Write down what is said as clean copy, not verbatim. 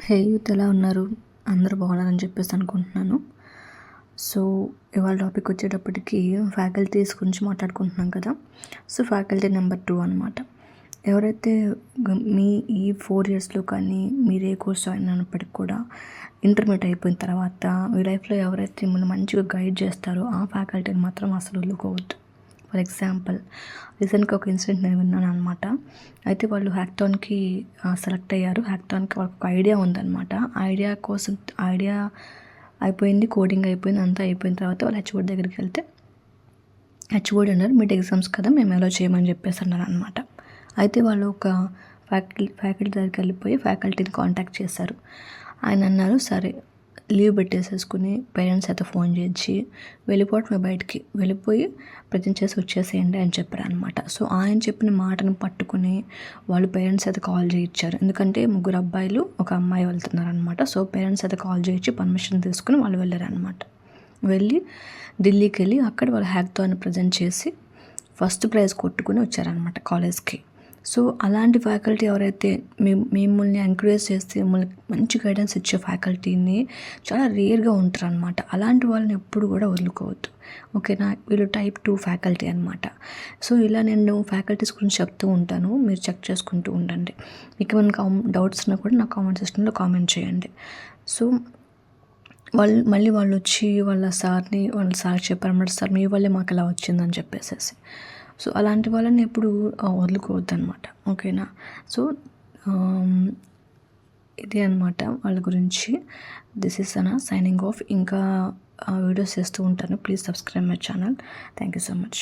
హే youth ఎలా ఉన్నారు? అందరూ బాగున్నారని చెప్పేసి అనుకుంటున్నాను. సో ఇవాళ టాపిక్ వచ్చేటప్పటికి ఫ్యాకల్టీస్ గురించి మాట్లాడుకుంటున్నాం కదా. సో ఫ్యాకల్టీ నెంబర్ 2 అనమాట. ఎవరైతే మీ ఈ 4 ఇయర్స్లో కానీ మీరు ఏ కోర్స్ జాయిన్ అయినప్పటికి కూడా ఇంటర్మీడియట్ అయిపోయిన తర్వాత మీ లైఫ్లో ఎవరైతే మిమ్మల్ని మంచిగా గైడ్ చేస్తారో ఆ ఫ్యాకల్టీని మాత్రం అసలు వదులుకోవద్దు. ఫర్ ఎగ్జాంపుల్ రీసెంట్గా ఒక ఇన్సిడెంట్ నేను విన్నాను అనమాట. అయితే వాళ్ళు హ్యాకథాన్కి సెలెక్ట్ అయ్యారు. హ్యాకథాన్కి వాళ్ళకి ఒక ఐడియా ఉందన్నమాట. ఐడియా అయిపోయింది, కోడింగ్ అయిపోయింది, అంతా అయిపోయిన తర్వాత వాళ్ళు హెచ్ఓడి దగ్గరికి వెళ్తే హెచ్ఓడి అన్నారు మిడ్ ఎగ్జామ్స్ కదా మేము ఎలా చేయమని చెప్పేసి అన్నారు అనమాట. అయితే వాళ్ళు ఒక ఫ్యాకల్టీ దగ్గరికి వెళ్ళిపోయి ఫ్యాకల్టీని కాంటాక్ట్ చేశారు. ఆయన అన్నారు సరే లీవ్ పెట్టేసేసుకుని పేరెంట్స్ అయితే ఫోన్ చేయించి వెళ్ళిపోవటమే, బయటికి వెళ్ళిపోయి ప్రజెంట్ చేసి వచ్చేసేయండి అని చెప్పారు అనమాట. సో ఆయన చెప్పిన మాటను పట్టుకుని వాళ్ళు పేరెంట్స్ అయితే కాల్ చేయించారు. ఎందుకంటే 3 అబ్బాయిలు 1 అమ్మాయి వెళ్తున్నారనమాట. సో పేరెంట్స్ అయితే కాల్ చేయించి పర్మిషన్ తీసుకుని వాళ్ళు వెళ్ళారనమాట. వెళ్ళి ఢిల్లీకి వెళ్ళి అక్కడ వాళ్ళు హ్యాకథాన్ ప్రజెంట్ చేసి ఫస్ట్ ప్రైజ్ కొట్టుకుని వచ్చారనమాట కాలేజ్కి. సో అలాంటి ఫ్యాకల్టీ ఎవరైతే మిమ్మల్ని ఎంకరేజ్ చేస్తే మిమ్మల్ని మంచి గైడెన్స్ ఇచ్చే ఫ్యాకల్టీని చాలా రేర్గా ఉంటారనమాట. అలాంటి వాళ్ళని ఎప్పుడు కూడా వదులుకోవద్దు. ఓకేనా? వీళ్ళు టైప్ 2 ఫ్యాకల్టీ అనమాట. సో ఇలా నేను ఫ్యాకల్టీస్ గురించి చెప్తూ ఉంటాను, మీరు చెక్ చేసుకుంటూ ఉండండి. మీకు ఏమైనా డౌట్స్ ఉన్నా కూడా నా కామెంట్ సెక్షన్లో కామెంట్ చేయండి. సో వాళ్ళు వచ్చి వాళ్ళ సార్ చెప్పారన్నమాట, సార్ మీ వల్లే మాకు ఇలా వచ్చిందని చెప్పేసేసి. సో అలాంటి వాళ్ళని ఎప్పుడు వదులుకోవద్దు అనమాట. ఓకేనా? సో ఇది అనమాట వాళ్ళ గురించి. This is signing off. ఇంకా వీడియోస్ చేస్తూ ఉంటాను. Please subscribe my channel. Thank you so much.